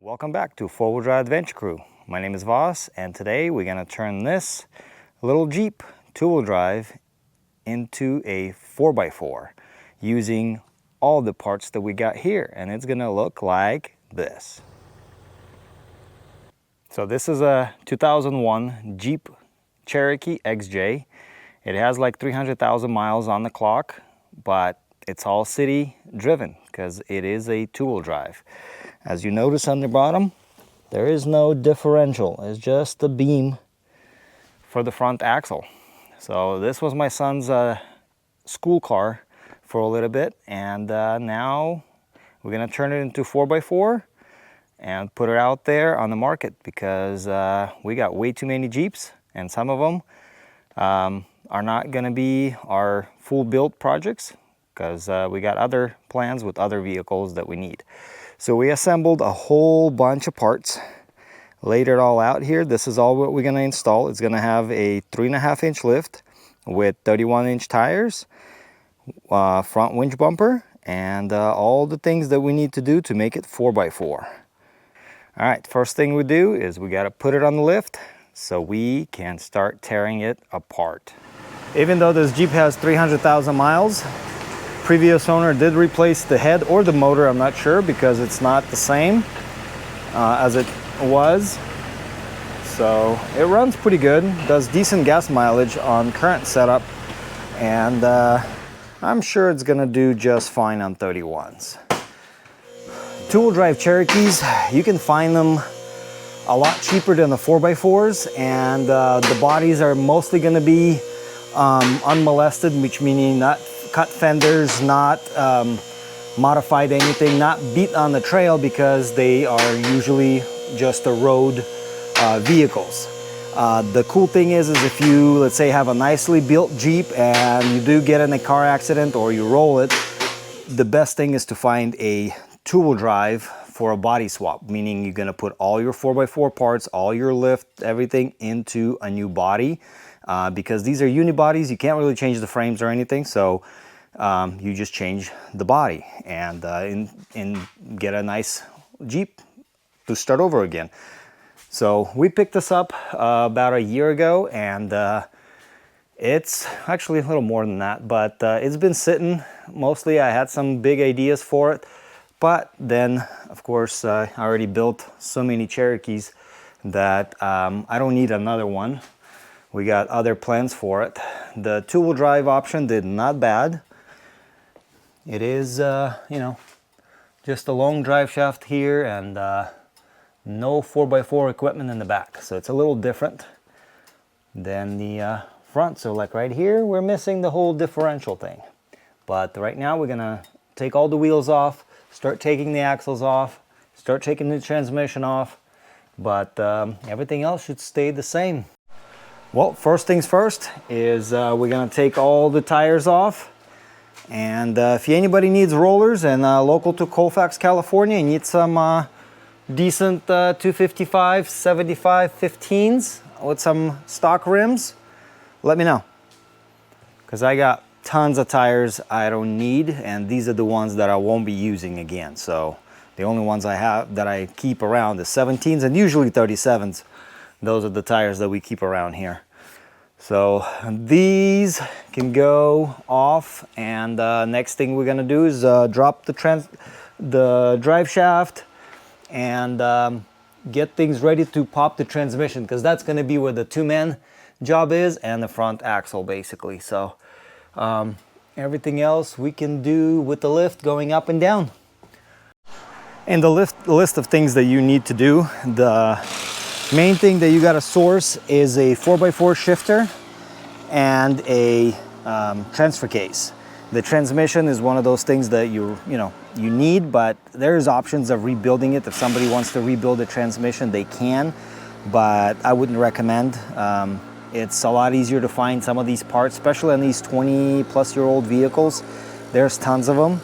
Welcome back to Four Wheel Drive Adventure Crew. My name is Voss, and today we're going to turn this little Jeep two-wheel drive into a 4x4 using all the parts that we got here, and it's going to look like this. So this is a 2001 Jeep Cherokee XJ. It has like 300,000 miles on the clock, but it's all city driven because it is a two-wheel drive. As you notice on the bottom, there is no differential. It's just the beam for the front axle. So this was my son's school car for a little bit, and now we're gonna turn it into 4x4 and put it out there on the market because we got way too many Jeeps, and some of them are not gonna be our full build projects because we got other plans with other vehicles that we need. So we assembled a whole bunch of parts, laid it all out here. This is all what we're gonna install. It's gonna have a 3.5-inch lift with 31-inch tires, front winch bumper, and all the things that we need to do to make it 4x4. All right, first thing we do is we gotta put it on the lift so we can start tearing it apart. Even though this Jeep has 300,000 miles, previous owner did replace the head or the motor, I'm not sure, because it's not the same as it was. So it runs pretty good, does decent gas mileage on current setup, and I'm sure it's gonna do just fine on 31s. Two-wheel drive Cherokees, you can find them a lot cheaper than the 4x4s, and the bodies are mostly gonna be unmolested, which meaning not cut fenders, not modified anything, not beat on the trail, because they are usually just the road vehicles. The cool thing is if you, let's say, have a nicely built Jeep and you do get in a car accident or you roll it, the best thing is to find a two-wheel drive for a body swap, meaning you're gonna put all your 4x4 parts, all your lift, everything into a new body. Because these are unibodies, you can't really change the frames or anything, so you just change the body and get a nice Jeep to start over again. So we picked this up about a year ago, and it's actually a little more than that, but it's been sitting. Mostly I had some big ideas for it, but then of course I already built so many Cherokees that I don't need another one. We got other plans for it. The two-wheel drive option did not bad. It is, you know, just a long drive shaft here and no 4x4 equipment in the back. So it's a little different than the front. So like right here, we're missing the whole differential thing. But right now we're gonna take all the wheels off, start taking the axles off, start taking the transmission off, but everything else should stay the same. Well, first things first is we're gonna take all the tires off, and if anybody needs rollers and local to Colfax, California, and need some decent 255, 75, 15s with some stock rims, let me know, because I got tons of tires I don't need, and these are the ones that I won't be using again. So the only ones I have that I keep around is 17s and usually 37s. Those are the tires that we keep around here. So these can go off, and next thing we're gonna do is drop the drive shaft and get things ready to pop the transmission, because that's gonna be where the two-man job is, and the front axle basically. So everything else we can do with the lift going up and down. And the list of things that you need to do, the main thing that you got to source is a 4x4 shifter and a transfer case. The transmission is one of those things that you need, but there's options of rebuilding it. If somebody wants to rebuild a transmission, they can, but I wouldn't recommend. It's a lot easier to find some of these parts, especially on these 20-plus-year-old vehicles. There's tons of them.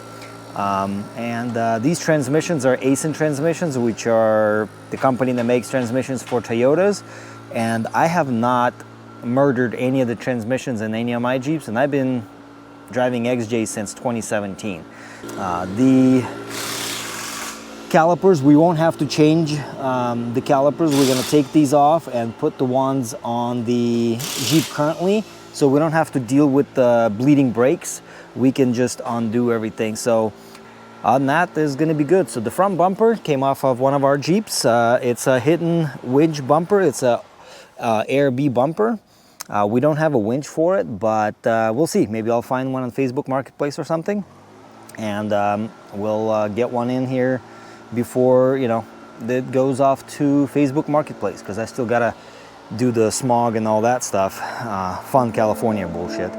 These transmissions are Aisin transmissions, which are the company that makes transmissions for Toyotas. And I have not murdered any of the transmissions in any of my Jeeps, and I've been driving XJ since 2017. The calipers, we won't have to change the calipers. We're gonna take these off and put the ones on the Jeep currently, so we don't have to deal with the bleeding brakes. We can just undo everything. So on that is gonna be good. So the front bumper came off of one of our Jeeps. It's a hidden winch bumper. It's a Air B bumper. We don't have a winch for it, but we'll see. Maybe I'll find one on Facebook Marketplace or something, and we'll get one in here before, you know, it goes off to Facebook Marketplace, because I still gotta do the smog and all that stuff. Fun California bullshit.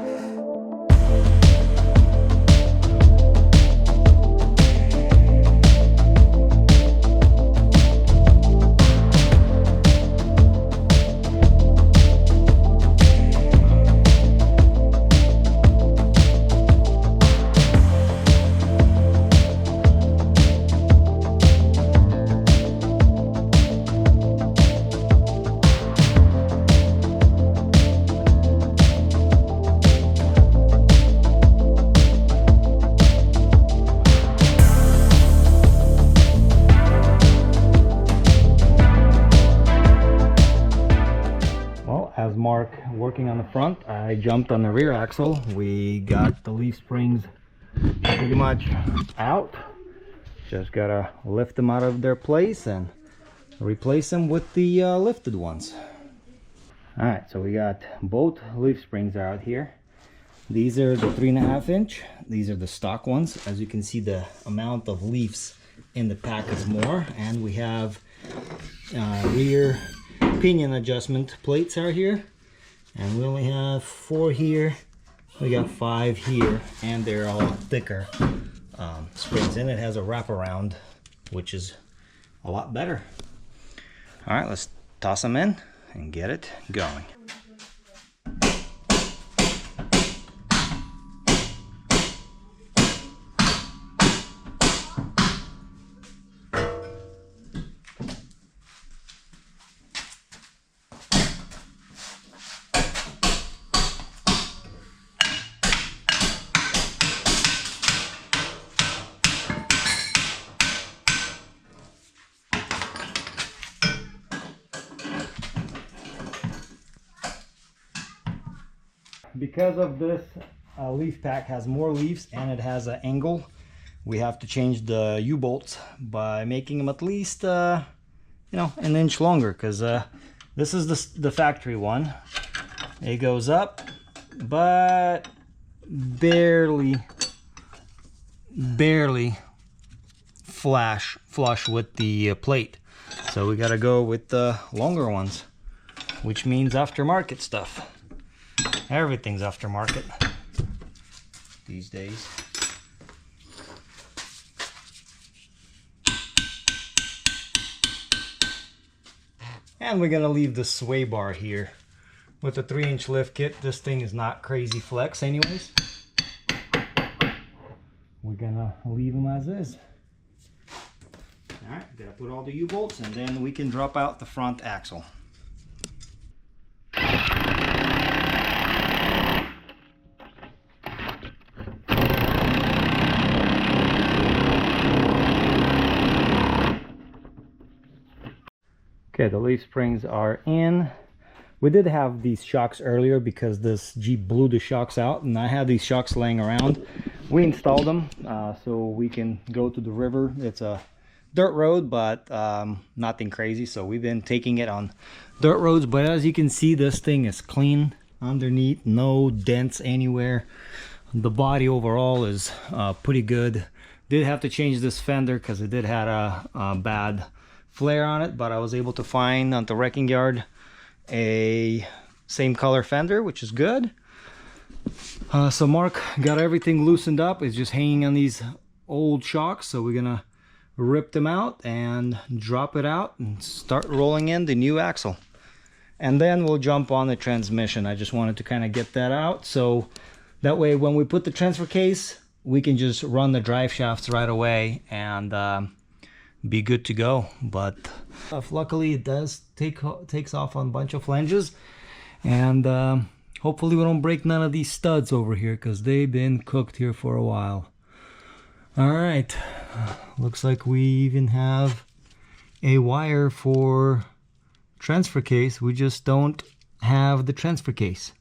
As Mark working on the front, I jumped on the rear axle. We got the leaf springs pretty much out. Just gotta lift them out of their place and replace them with the lifted ones. All right, so we got both leaf springs out here. These are the 3.5 inch. These are the stock ones. As you can see, the amount of leaves in the pack is more, and we have rear pinion adjustment plates are here, and we only have 4 here. We got 5 here, and they're all thicker springs, and it has a wraparound, which is a lot better. All right, let's toss them in and get it going. Because of this leaf pack has more leaves and it has an angle, we have to change the U-bolts by making them at least you know, 1 inch longer, because this is the factory one. It goes up but barely flush with the plate, so we got to go with the longer ones, which means aftermarket stuff. Everything's aftermarket these days. And we're gonna leave the sway bar here. With the 3-inch lift kit, this thing is not crazy flex anyways. We're gonna leave them as is. Alright, gotta put all the U-bolts, and then we can drop out the front axle. Okay, the leaf springs are in. We did have these shocks earlier because this Jeep blew the shocks out, and I had these shocks laying around. We installed them so we can go to the river. It's a dirt road, but nothing crazy, so we've been taking it on dirt roads. But as you can see, this thing is clean underneath, no dents anywhere. The body overall is pretty good. Did have to change this fender because it did have a bad flare on it, but I was able to find on the wrecking yard a same color fender, which is good. So Mark got everything loosened up. It's just hanging on these old shocks, so we're gonna rip them out and drop it out and start rolling in the new axle, and then we'll jump on the transmission. I just wanted to kind of get that out, so that way when we put the transfer case, we can just run the drive shafts right away and be good to go. But luckily it does takes off on a bunch of flanges, and hopefully we don't break none of these studs over here, because they've been cooked here for a while. All right, looks like we even have a wire for transfer case. We just don't have the transfer case,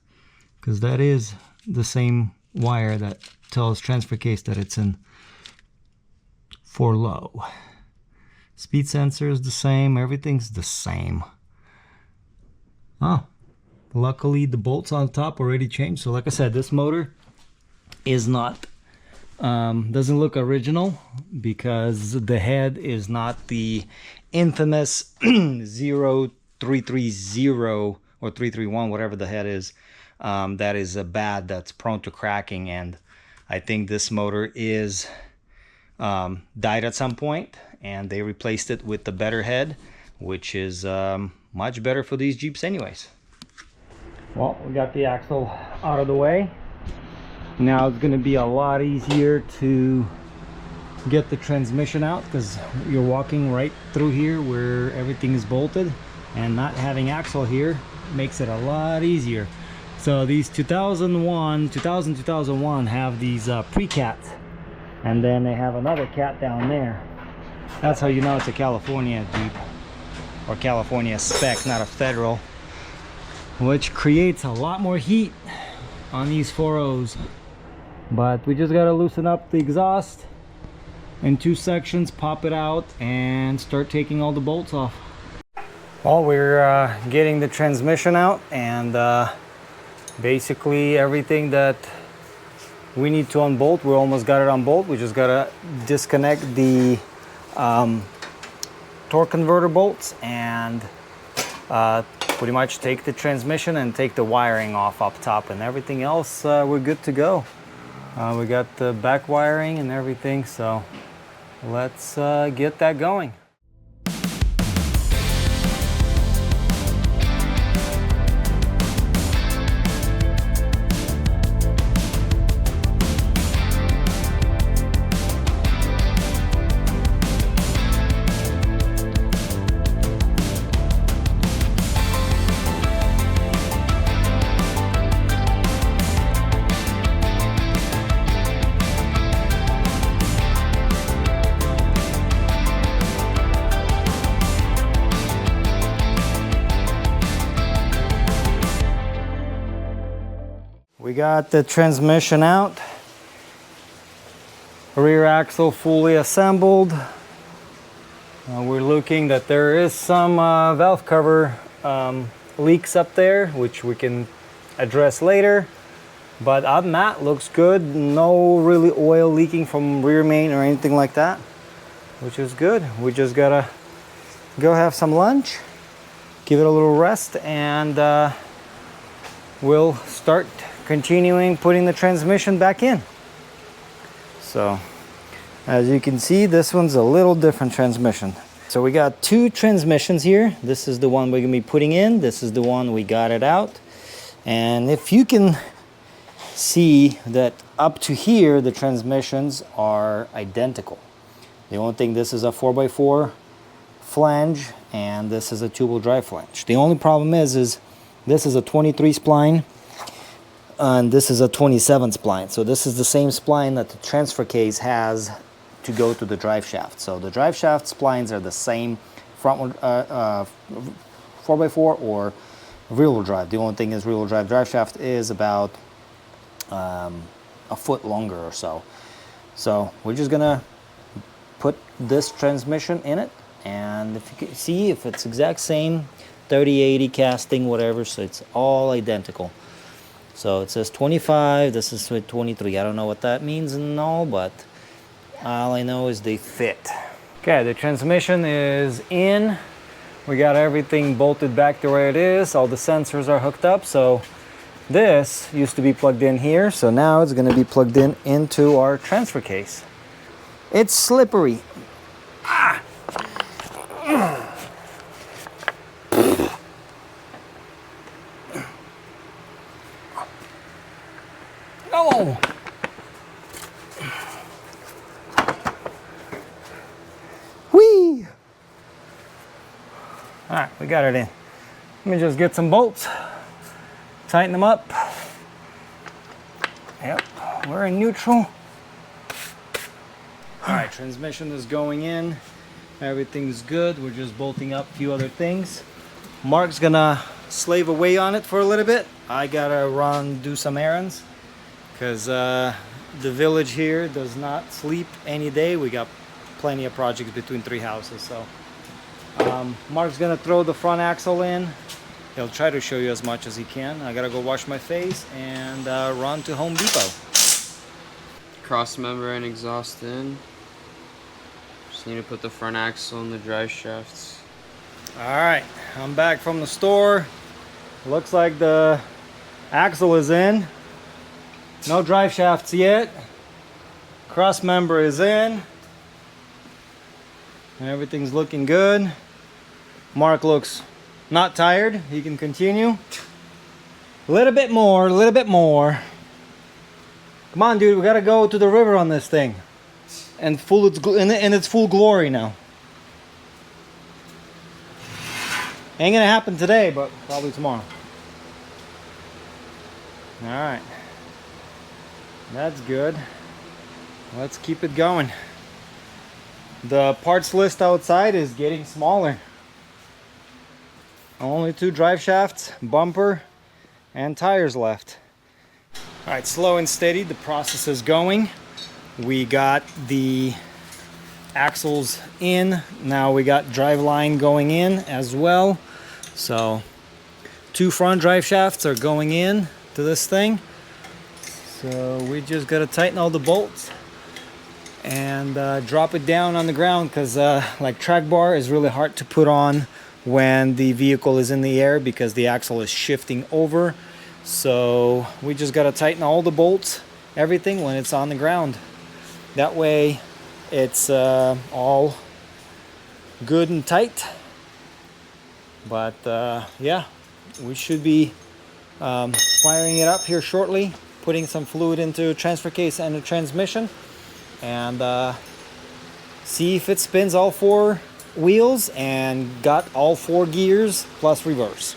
because that is the same wire that tells transfer case that it's in for low. Speed sensor is the same, everything's the same. Oh, luckily the bolts on top already changed. So like I said, this motor is not doesn't look original, because the head is not the infamous 0330 or 331, whatever the head is. That is a bad, that's prone to cracking, and I think this motor is died at some point, and they replaced it with the better head, which is much better for these Jeeps anyways. Well, we got the axle out of the way. Now it's going to be a lot easier to get the transmission out, because you're walking right through here where everything is bolted, and not having axle here makes it a lot easier. So these 2001 have these pre-cats, and then they have another cat down there. That's how you know it's a California Jeep, or California spec, not a federal, which creates a lot more heat on these 4.0s. But we just gotta loosen up the exhaust in 2 sections, pop it out, and start taking all the bolts off. Well, we're getting the transmission out, and basically everything that we need to unbolt, we almost got it unbolt. We just gotta disconnect the torque converter bolts and pretty much take the transmission and take the wiring off up top, and everything else we're good to go. We got the back wiring and everything, so let's get that going. We got the transmission out, rear axle fully assembled. We're looking that there is some valve cover leaks up there, which we can address later. But other than that, looks good. No really oil leaking from rear main or anything like that, which is good. We just gotta go have some lunch, give it a little rest, and we'll start continuing putting the transmission back in. So as you can see, this one's a little different transmission. So we got 2 transmissions here. This is the one we're gonna be putting in. This is the one we got it out. And if you can see that up to here, the transmissions are identical. The only thing, this is a 4x4 flange, and this is a 2-wheel drive flange. The only problem is this is a 23 spline, and this is a 27 spline. So this is the same spline that the transfer case has to go to the drive shaft. So the drive shaft splines are the same front 4x4 or rear-wheel drive. The only thing is rear-wheel drive shaft is about a foot longer or so. So we're just gonna put this transmission in it, and if you can see, if it's exact same 30/80 casting, whatever, so it's all identical. So it says 25, this is 23. I don't know what that means and all, but all I know is they fit. Okay, the transmission is in. We got everything bolted back the way it is. All the sensors are hooked up. So this used to be plugged in here. So now it's going to be plugged in into our transfer case. It's slippery. Ah. Oh! Whee! All right, we got it in. Let me just get some bolts, tighten them up. Yep, we're in neutral. All right, transmission is going in. Everything's good. We're just bolting up a few other things. Mark's gonna slave away on it for a little bit. I gotta run, do some errands, because the village here does not sleep any day. We got plenty of projects between 3 houses. So Mark's gonna throw the front axle in. He'll try to show you as much as he can. I gotta go wash my face and run to Home Depot. Cross member and exhaust in. Just need to put the front axle in the drive shafts. Alright, I'm back from the store. Looks like the axle is in. No drive shafts yet. Cross member is in. Everything's looking good. Mark looks not tired. He can continue. A little bit more, a little bit more. Come on, dude, we gotta go to the river on this thing. And in its full glory now. Ain't gonna happen today, but probably tomorrow. Alright. That's good. Let's keep it going. The parts list outside is getting smaller. Only 2 drive shafts, bumper, and tires left. Alright, slow and steady, the process is going. We got the axles in. Now we got drive line going in as well. So 2 front drive shafts are going in to this thing. So we just gotta tighten all the bolts and drop it down on the ground, because like track bar is really hard to put on when the vehicle is in the air because the axle is shifting over. So we just gotta tighten all the bolts, everything, when it's on the ground. That way it's all good and tight. But yeah, we should be firing it up here shortly, putting some fluid into transfer case and the transmission, and see if it spins all 4 wheels and got all 4 gears plus reverse.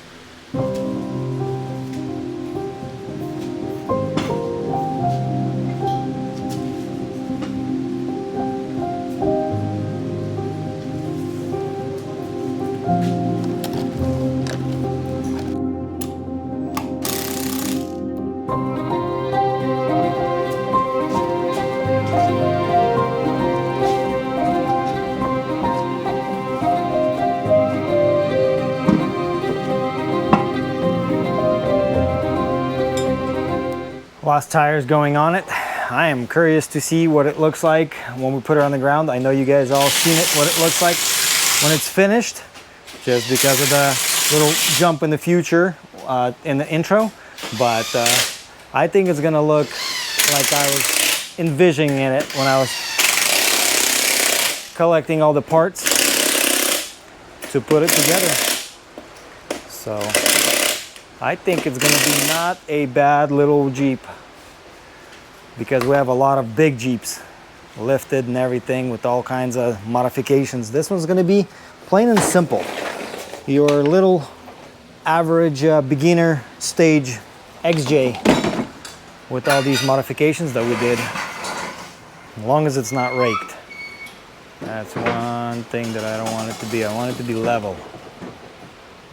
Lost tires going on it. I am curious to see what it looks like when we put it on the ground. I know you guys all seen it, what it looks like when it's finished, just because of the little jump in the future in the intro. But I think it's gonna look like I was envisioning it when I was collecting all the parts to put it together. So I think it's gonna be not a bad little Jeep, because we have a lot of big Jeeps lifted and everything with all kinds of modifications. This one's gonna be plain and simple. Your little average beginner stage XJ with all these modifications that we did, as long as it's not raked. That's one thing that I don't want it to be. I want it to be level.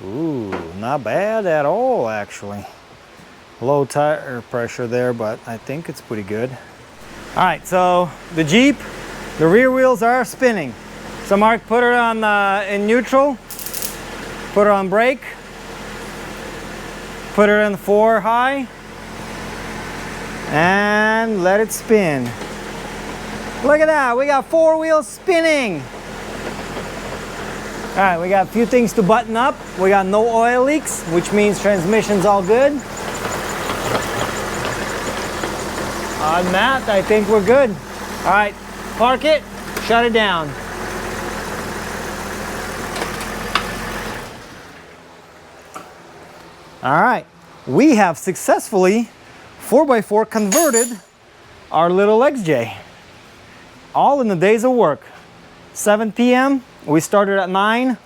Ooh, not bad at all, actually. Low tire pressure there, but I think it's pretty good. All right, so the Jeep, the rear wheels are spinning. So Mark, put her on in neutral, put her on brake, put her in 4 high, and let it spin. Look at that, we got 4 wheels spinning. All right, we got a few things to button up. We got no oil leaks, which means transmission's all good. On that, I think we're good. All right, park it, shut it down. All right, we have successfully 4x4 converted our little XJ. All in the days of work. 7 p.m. We started at 9,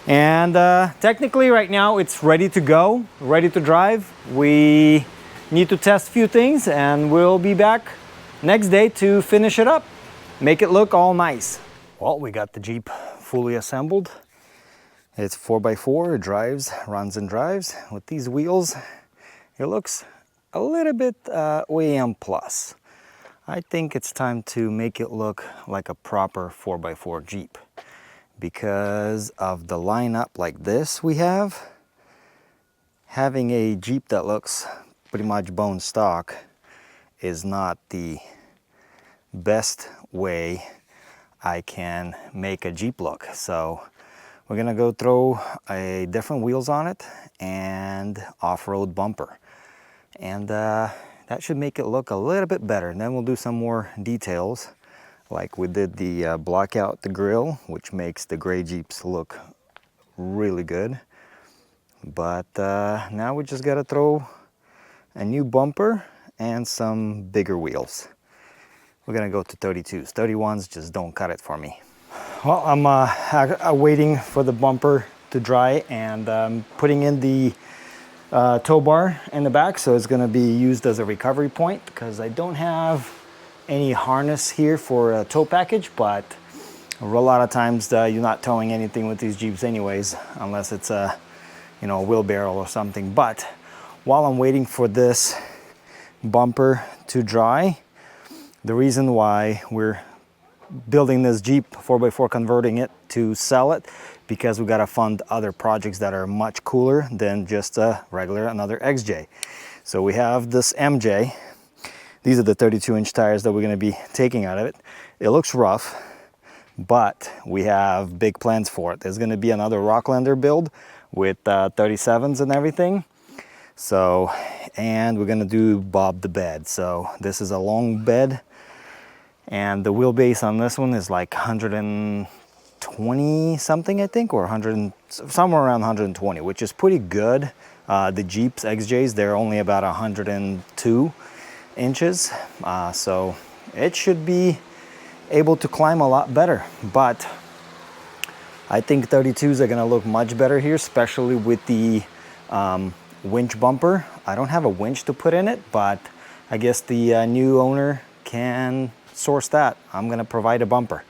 and technically right now it's ready to go, ready to drive. We need to test a few things, and we'll be back next day to finish it up. make it look all nice. Well, we got the Jeep fully assembled. It's 4x4, it runs and drives. With these wheels, it looks a little bit OEM plus. I think it's time to make it look like a proper 4x4 Jeep. Because of the lineup like this we have, having a Jeep that looks pretty much bone stock is not the best way I can make a Jeep look. So we're gonna go throw a different wheels on it and off-road bumper. And that should make it look a little bit better. And then we'll do some more details, like we did the block out the grill, which makes the gray Jeeps look really good. But now we just gotta throw a new bumper and some bigger wheels. We're gonna go to 32s. 31s just don't cut it for me. Well, I'm waiting for the bumper to dry, and putting in the tow bar in the back, so it's gonna be used as a recovery point, because I don't have any harness here for a tow package, but a lot of times you're not towing anything with these Jeeps anyways, unless it's a wheelbarrow or something. But while I'm waiting for this bumper to dry, the reason why we're building this Jeep 4x4, converting it to sell it, because we got to fund other projects that are much cooler than just a regular another XJ. So we have this MJ. These are the 32-inch tires that we're going to be taking out of it. It looks rough, but we have big plans for it. There's going to be another Rocklander build with 37s and everything. So, and we're going to do Bob the bed. So this is a long bed, and the wheelbase on this one is like 120 something, I think, or 100, somewhere around 120, which is pretty good. The Jeeps XJs, they're only about 102 inches, so it should be able to climb a lot better. But I think 32s are gonna look much better here, especially with the winch bumper. I don't have a winch to put in it, but I guess the new owner can source that. I'm gonna provide a bumper,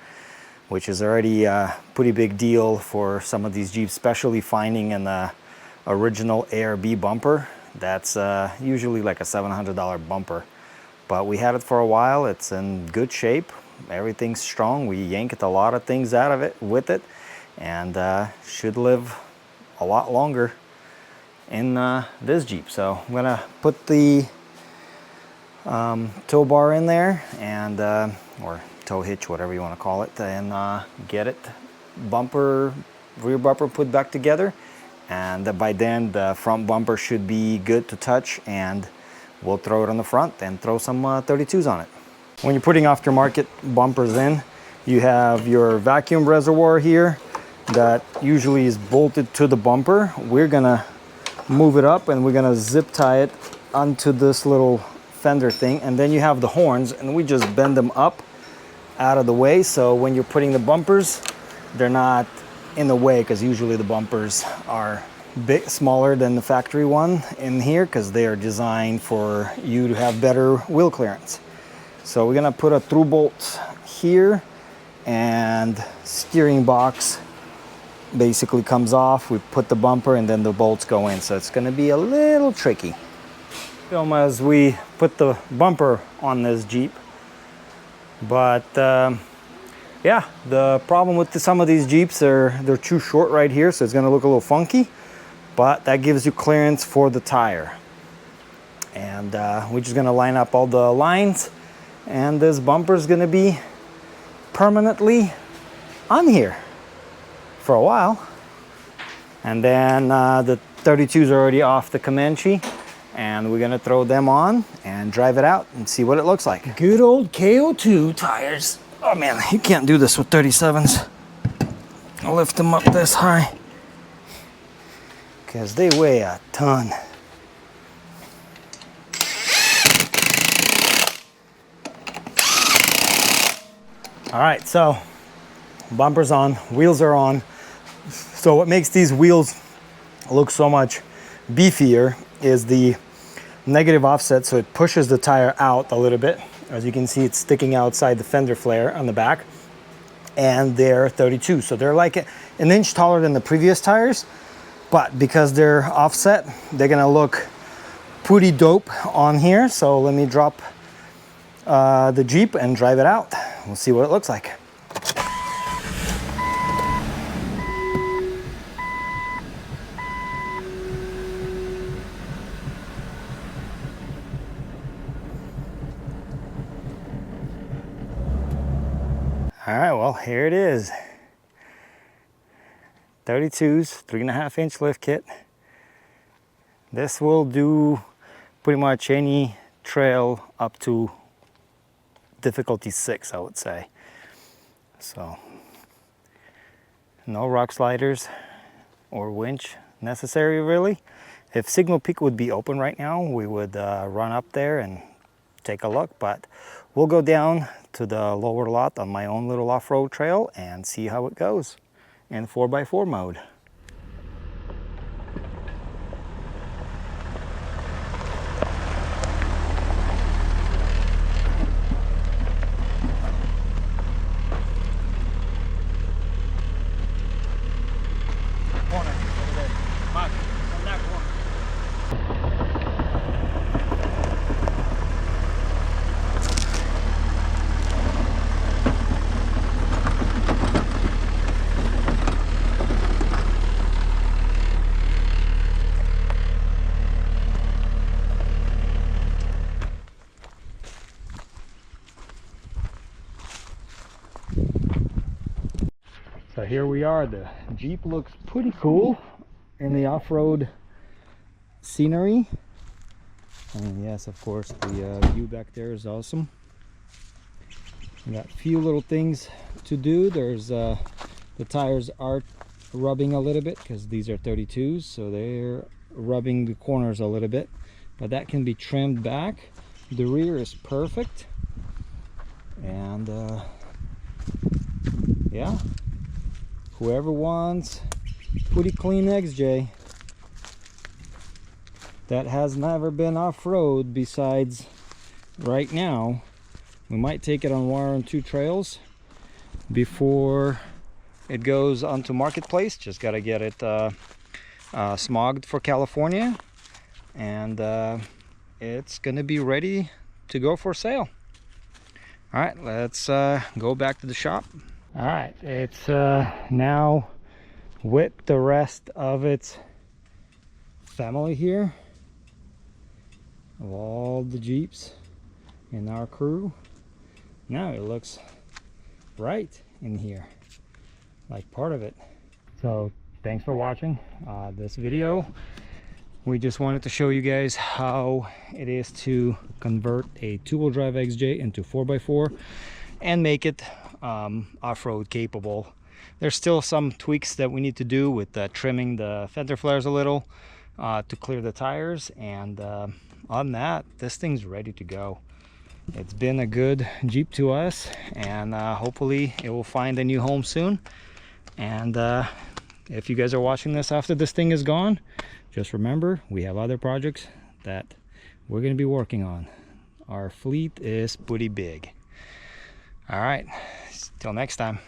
which is already a pretty big deal for some of these Jeeps, especially finding an original ARB bumper. That's usually like a $700 bumper. But we had it for a while. It's in good shape. Everything's strong. We yanked a lot of things out of it with it, and should live a lot longer in this Jeep. So I'm gonna put the tow bar in there, and or tow hitch, whatever you want to call it, and get it rear bumper put back together. And by then the front bumper should be good to touch, and we'll throw it on the front and throw some 32s on it. When you're putting aftermarket bumpers in, you have your vacuum reservoir here that usually is bolted to the bumper. We're gonna move it up, and we're gonna zip tie it onto this little fender thing, and then you have the horns, and we just bend them up out of the way, so when you're putting the bumpers, they're not in the way, because usually the bumpers are smaller than the factory one in here, because they are designed for you to have better wheel clearance. So we're gonna put a through bolt here, and steering box basically comes off. We put the bumper, and then the bolts go in, so it's gonna be a little tricky. Film as we put the bumper on this Jeep. But yeah, the problem with some of these Jeeps are they're too short right here, so it's gonna look a little funky, but that gives you clearance for the tire. And we're just gonna line up all the lines, and this bumper is gonna be permanently on here for a while. And then the 32s are already off the Comanche, and we're gonna throw them on and drive it out and see what it looks like. Good old KO2 tires. Oh man, you can't do this with 37s. I'll lift them up this high, because they weigh a ton. All right, so bumper's on, wheels are on. So what makes these wheels look so much beefier is the negative offset, so it pushes the tire out a little bit, As you can see, it's sticking outside the fender flare on the back, and they're 32. So they're like an inch taller than the previous tires, but because they're offset, they're gonna look pretty dope on here. So let me drop the Jeep and drive it out. We'll see what it looks like. All right, well, here it is. 32s, 3.5-inch lift kit. This will do pretty much any trail up to difficulty 6, I would say. So, no rock sliders or winch necessary, really. If Signal Peak would be open right now, we would run up there and take a look, but we'll go down to the lower lot on my own little off-road trail and see how it goes in 4x4 mode. So here we are. The Jeep looks pretty cool in the off-road scenery. And yes, of course, the view back there is awesome. We got a few little things to do. There's the tires are rubbing a little bit because these are 32s, so they're rubbing the corners a little bit, but that can be trimmed back. The rear is perfect, and yeah, whoever wants pretty clean XJ that has never been off-road besides right now, we might take it on 1 or 2 trails before it goes onto marketplace. Just got to get it smogged for California, and it's gonna be ready to go for sale. All right, let's go back to the shop. All right, it's now with the rest of its family here, of all the Jeeps in our crew. Now it looks right in here, like part of it. So thanks for watching this video. We just wanted to show you guys how it is to convert a 2-wheel drive XJ into 4x4 and make it off-road capable. There's still some tweaks that we need to do with trimming the fender flares a little to clear the tires, and on that, this thing's ready to go. It's been a good Jeep to us, and hopefully it will find a new home soon. And if you guys are watching this after this thing is gone, just remember, we have other projects that we're going to be working on. Our fleet is pretty big. All right, till next time.